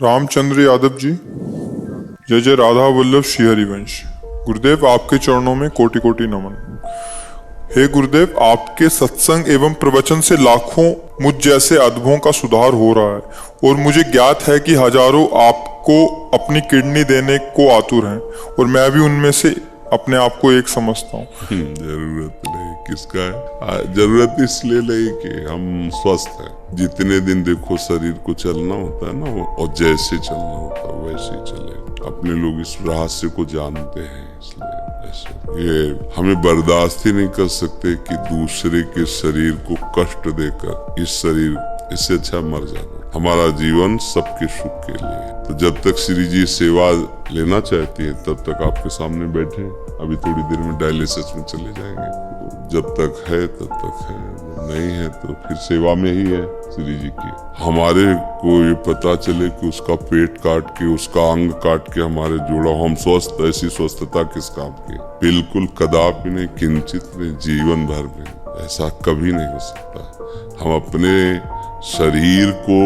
रामचंद्र यादव जी, जय जय राधा वल्लभ श्री हरिवंश। गुरुदेव, आपके चरणों में कोटि कोटि नमन। हे गुरुदेव, आपके सत्संग एवं प्रवचन से लाखों मुझ जैसे अधमों का सुधार हो रहा है और मुझे ज्ञात है कि हजारों आपको अपनी किडनी देने को आतुर हैं और मैं भी उनमें से अपने आप को एक समझता हूँ। जरूरत नहीं किसका है, जरूरत इसलिए नहीं कि हम स्वस्थ हैं। जितने दिन देखो शरीर को चलना होता है ना, और जैसे चलना होता है वैसे ही चले। अपने लोग इस रहस्य को जानते हैं, इसलिए ऐसे ये हमें बर्दाश्त ही नहीं कर सकते कि दूसरे के शरीर को कष्ट देकर इस शरीर इससे अच्छा मर जाना। हमारा जीवन सबके सुख के लिए। तो जब तक श्री जी सेवा लेना चाहती है तब तक आपके सामने बैठे। अभी थोड़ी देर में डायलिसिस में चले जाएंगे। जब तक है तब तक है, नहीं है तो फिर सेवा में ही है श्री जी की। हमारे को ये पता चले कि उसका पेट काट के, उसका अंग काट के हमारे जोड़ा, हम स्वस्थ, ऐसी स्वस्थता किस काम की? बिल्कुल कदापि नहीं, किंचित नहीं, जीवन भर में ऐसा कभी नहीं हो सकता। हम अपने शरीर को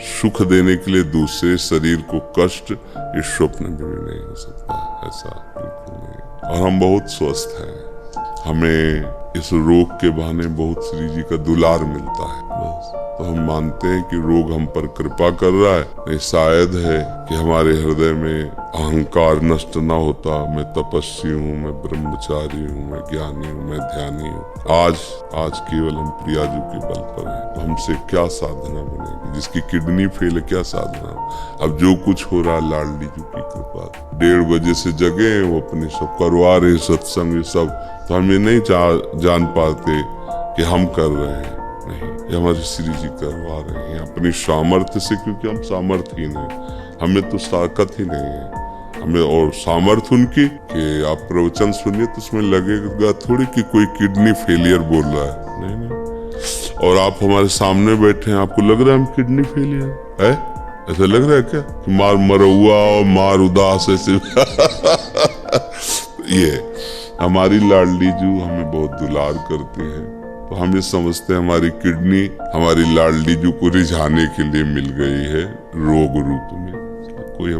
सुख देने के लिए दूसरे शरीर को कष्ट, इस स्वप्न में भी नहीं हो सकता, ऐसा बिल्कुल नहीं। और हम बहुत स्वस्थ हैं। हमें इस रोग के बहाने बहुत श्री जी का दुलार मिलता है बस। तो हम मानते हैं कि रोग हम पर कृपा कर रहा है। नहीं, शायद है कि हमारे हृदय में अहंकार नष्ट ना होता। मैं तपस्वी हूँ, मैं ब्रह्मचारी हूँ, मैं ज्ञानी हूँ, मैं ध्यानी हूँ। आज केवल हम प्रियाजू के बल पर हैं। तो हमसे क्या साधना बनेगी? जिसकी किडनी फेल है, क्या साधना? अब जो कुछ हो रहा है लाडली जी की कृपा। 1:30 बजे से जगे, वो अपने सब करवा रहे सत्संग, ये सब। तो हम ये नहीं जान पाते कि हम कर रहे हैं, नहीं, ये हमारे श्री जी करवा रहे हैं अपनी सामर्थ्य से, क्योंकि हम सामर्थ्यहीन हैं। हमें तो ताकत ही नहीं है। हमें और सामर्थ्य उनकी कि आप प्रवचन सुनिए तो उसमें लगेगा थोड़ी कि कोई किडनी फेलियर बोल रहा है, नहीं नहीं। और आप हमारे सामने बैठे हैं, आपको लग रहा है हम किडनी फेलियर है? ऐसा लग रहा है क्या कि मार मरहुआ और मार उदास ऐसे? ये हमारी लाडली जू हमें बहुत दुलार करती है। तो हम ये समझते हैं हमारी किडनी हमारी लाडली जू को रिझाने के लिए मिल गई है रोग रूप में। कोई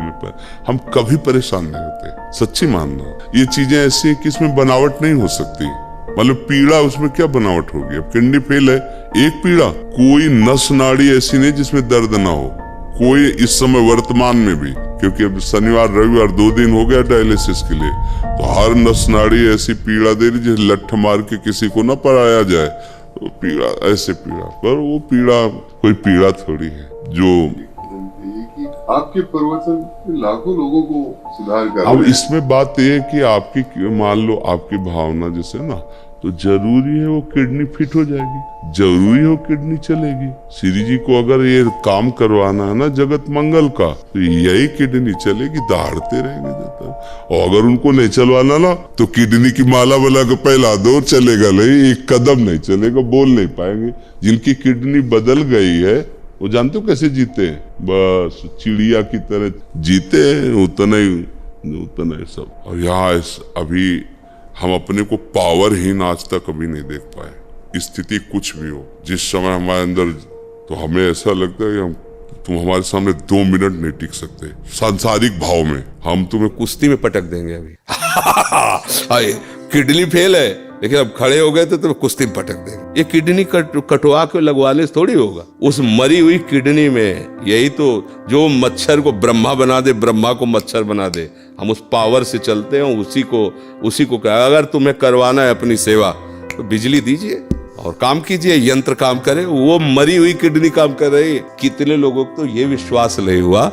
हम कभी परेशान नहीं होते, सच्ची मानना। ये चीजें ऐसी हैं कि इसमें बनावट नहीं हो सकती। मतलब पीड़ा, उसमें क्या बनावट होगी? अब किडनी फेल है, एक पीड़ा, कोई नस नाड़ी ऐसी नहीं जिसमें दर्द ना हो, कोई इस समय वर्तमान में भी। क्योंकि अब शनिवार रविवार 2 दिन हो गया डायलिसिस के लिए, तो हर नस नाड़ी ऐसी पीड़ा दे रही जैसे लठ मार के किसी को ना पराया जाए। तो पीड़ा, ऐसे पीड़ा, पर वो पीड़ा कोई पीड़ा थोड़ी है जो आपके प्रवचन लाखों लोगों को सुधार कर। अब इसमें बात ये है कि आपकी, मान लो आपकी भावना जैसे ना, तो जरूरी है वो किडनी फिट हो जाएगी, जरूरी है वो किडनी चलेगी। श्री जी को अगर ये काम करवाना है ना जगत मंगल का, तो यही किडनी चलेगी, दहाड़ते रहेंगे जब तक। और अगर उनको नहीं चलवाना ना, तो किडनी की माला बना के पहला दो, चलेगा नहीं, एक कदम नहीं चलेगा, बोल नहीं पाएंगे। जिनकी किडनी बदल गई है वो जानते हो कैसे जीते हैं? बस चिड़िया की तरह जीते हैं, उतना ही सब। और यहाँ अभी हम अपने को पावरहीन आज तक कभी नहीं देख पाए। स्थिति कुछ भी हो, जिस समय हमारे अंदर, तो हमें ऐसा लगता है कि तुम हमारे सामने 2 मिनट नहीं टिक सकते। सांसारिक भाव में हम तुम्हें कुश्ती में पटक देंगे अभी। किडनी फेल है, लेकिन अब खड़े हो गए तो तुम्हें कुश्ती में पटक देंगे। ये किडनी कटवा के लगवाने से थोड़ी होगा। उस मरी हुई किडनी में यही तो, जो मच्छर को ब्रह्मा बना दे, ब्रह्मा को मच्छर बना दे, हम उस पावर से चलते हैं। उसी को कहा, अगर तुम्हें करवाना है अपनी सेवा तो बिजली दीजिए और काम कीजिए, यंत्र काम करे, वो मरी हुई किडनी काम कर रही है। कितने लोगों को तो ये विश्वास नहीं हुआ,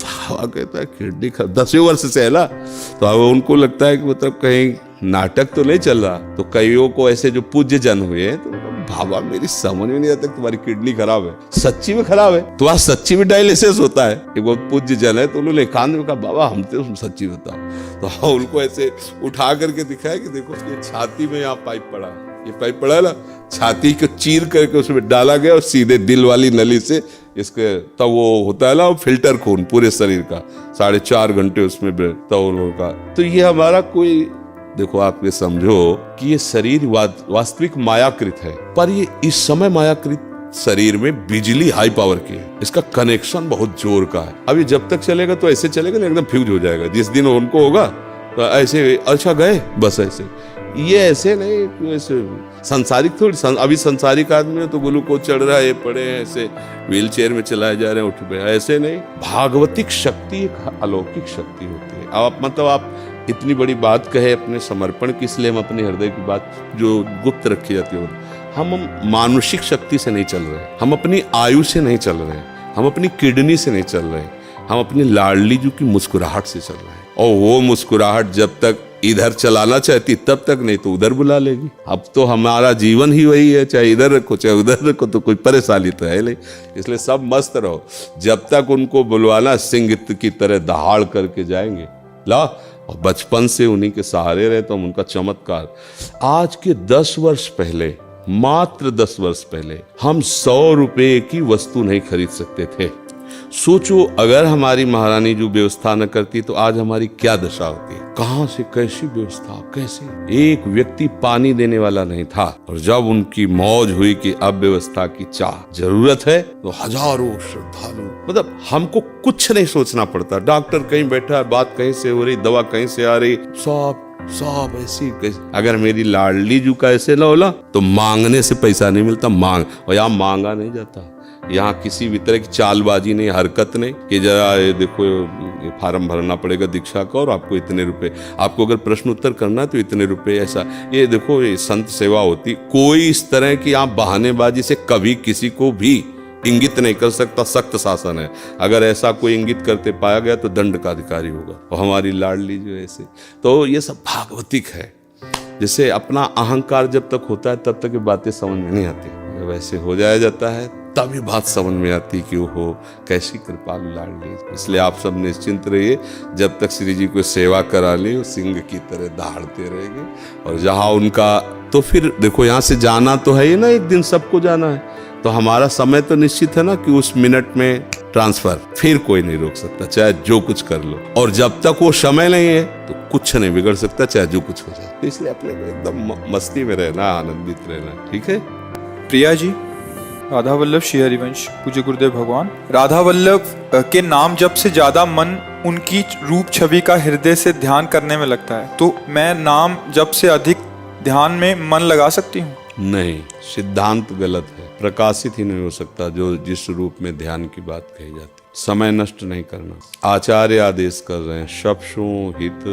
भावा कहता है किडनी 10वें वर्ष से है ना, तो अब उनको लगता है कि मतलब कहीं नाटक तो नहीं चल रहा। तो कईयों को ऐसे जो पूज्य जन हुए हैं, तो भावा मेरी समझ में नहीं आता तुम्हारी किडनी खराब है, सच्ची में खराब है, तो आज सच्ची में डायलिसिस होता है। एक बहुत पूज्य जन है, तो उन्होंने कान में कहा बाबा हम तो सच्ची बताओ। तो उनको ऐसे उठा करके दिखाया कि देखो ये छाती में यहाँ पाइप पड़ा है, ये पाइप पड़ा है ना, छाती को चीर करके उसमें डाला गया और सीधे दिल वाली नली से इसके, तब वो होता है ना फिल्टर खून पूरे शरीर का, 4.5 घंटे उसमें तौल होगा। तो ये हमारा कोई, देखो आप ये समझो कि ये शरीर वास्तविक मायाकृत है, पर ये इस समय मायाकृत शरीर में बिजली हाई पावर की है, इसका कनेक्शन बहुत जोर का है। अभी जब तक चलेगा तो ऐसे चलेगा ना, एकदम फ्यूज हो जाएगा। जिस दिन उनको होगा तो ऐसे अच्छा गए बस ऐसे, ये ऐसे नहीं, ऐसे संसारिक थोड़ी। अभी संसारिक आदमी है तो ग्लूकोज चढ़ रहा है, पड़े हैं ऐसे व्हील चेयर में चलाए जा रहे हैं, उठ गए, ऐसे नहीं। भागवतिक शक्ति एक अलौकिक शक्ति होती है। आप मतलब आप इतनी बड़ी बात कहे अपने समर्पण की, इसलिए हम अपने हृदय की बात जो गुप्त रखी जाती है, हम मानुषिक शक्ति से नहीं चल रहे, हम अपनी आयु से नहीं चल रहे, हम अपनी किडनी से नहीं चल रहे, हम अपनी लाडली जी की मुस्कुराहट से चल रहे हैं। और वो मुस्कुराहट जब तक इधर चलाना चाहती तब तक, नहीं तो उधर बुला लेगी। अब तो हमारा जीवन ही वही है, चाहे इधर रखो चाहे उधर रखो, तो कोई परेशानी तो है नहीं। इसलिए सब मस्त रहो, जब तक उनको बुलवाना सिंह की तरह दहाड़ करके जाएंगे। ला, और बचपन से उन्हीं के सहारे रहे तो हम उनका चमत्कार। आज के 10 वर्ष पहले, मात्र 10 वर्ष पहले हम 100 रुपए की वस्तु नहीं खरीद सकते थे। सोचो अगर हमारी महारानी जो व्यवस्था न करती तो आज हमारी क्या दशा होती। कहां से कैसी व्यवस्था, कैसे एक व्यक्ति पानी देने वाला नहीं था। और जब उनकी मौज हुई कि अब व्यवस्था की चाह जरूरत है तो हजारों श्रद्धालु, मतलब हमको कुछ नहीं सोचना पड़ता। डॉक्टर कहीं बैठा है, बात कहीं से हो रही, दवा कहीं से आ रही, सब ऐसी कैसे। अगर मेरी लाडली जू का ऐसे ना होला तो मांगने से पैसा नहीं मिलता, मांग, और यहाँ मांगा नहीं जाता। यहाँ किसी भी तरह की चालबाजी नहीं, हरकत नहीं कि जरा ये देखो ये फार्म भरना पड़ेगा दीक्षा का और आपको इतने रुपए, आपको अगर प्रश्न उत्तर करना है तो इतने रुपए, ऐसा ये देखो ये संत सेवा होती। कोई इस तरह की आप बहानेबाजी से कभी किसी को भी इंगित नहीं कर सकता। सख्त शासन है, अगर ऐसा कोई इंगित करते पाया गया तो दंड का अधिकारी होगा। और हमारी लाडली जो ऐसे, तो ये सब भागवतिक है। जैसे अपना अहंकार जब तक होता है तब तक ये बातें समझ में नहीं आती, जब ऐसे हो जाया जाता है तभी बात समझ में आती कि वो कैसी कृपालु लाडली। इसलिए आप सब निश्चिंत रहिए, जब तक श्री जी को सेवा करा ली वो सिंह की तरह दहाड़ते रहेंगे। और जहाँ उनका, तो फिर देखो यहाँ से जाना तो है ही ना, एक दिन सबको जाना है, तो हमारा समय तो निश्चित है ना कि उस मिनट में ट्रांसफर, फिर कोई नहीं रोक सकता, चाहे जो कुछ कर लो। और जब तक वो समय नहीं है तो कुछ नहीं बिगड़ सकता, चाहे जो कुछ हो जाए। तो इसलिए अपने को एकदम मस्ती में रहना, आनंदित रहना, ठीक है। प्रिया जी, राधा वल्लभ श्री हरिवंश पूज्य गुरुदेव भगवान, राधा वल्लभ के नाम जप से ज्यादा मन उनकी रूप छवि का हृदय से ध्यान करने में लगता है, तो मैं नाम जप से अधिक ध्यान में मन लगा सकती हूँ? नहीं, सिद्धांत गलत है, प्रकाशित ही नहीं हो सकता जो जिस रूप में ध्यान की बात कही जाती। समय नष्ट नहीं करना, आचार्य आदेश कर रहे हैं, शप्शु हित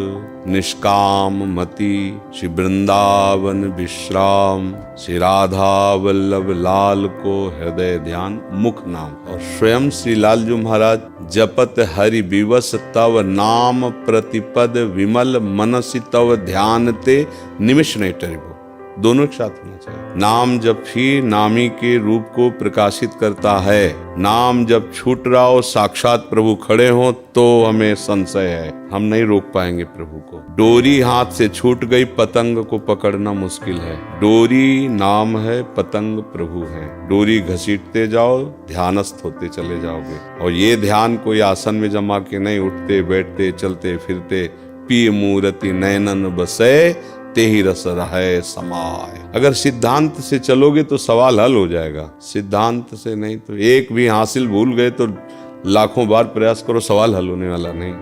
निष्काम मति, श्री वृंदावन विश्राम, श्री राधा वल्लभ लाल को हृदय ध्यान मुख नाम। और स्वयं श्री लालजू महाराज जपत हरि विवश तव नाम प्रतिपद विमल मनसि तव ध्यान ते निमिष नहीं टरिबो। दोनों एक साथ होना चाहिए। नाम जब ही नामी के रूप को प्रकाशित करता है। नाम जब छूट रहा हो, साक्षात प्रभु खड़े हो तो हमें संशय है, हम नहीं रोक पाएंगे प्रभु को। डोरी हाथ से छूट गई, पतंग को पकड़ना मुश्किल है। डोरी नाम है, पतंग प्रभु है। डोरी घसीटते जाओ, ध्यानस्थ होते चले जाओगे। और ये ध्यान कोई आसन में जमा के नहीं, उठते बैठते चलते फिरते, पी मूर्ति नयनन बसे ते ही रस रहे समाय। अगर सिद्धांत से चलोगे तो सवाल हल हो जाएगा, सिद्धांत से नहीं तो एक भी हासिल भूल गए तो लाखों बार प्रयास करो, सवाल हल होने वाला नहीं।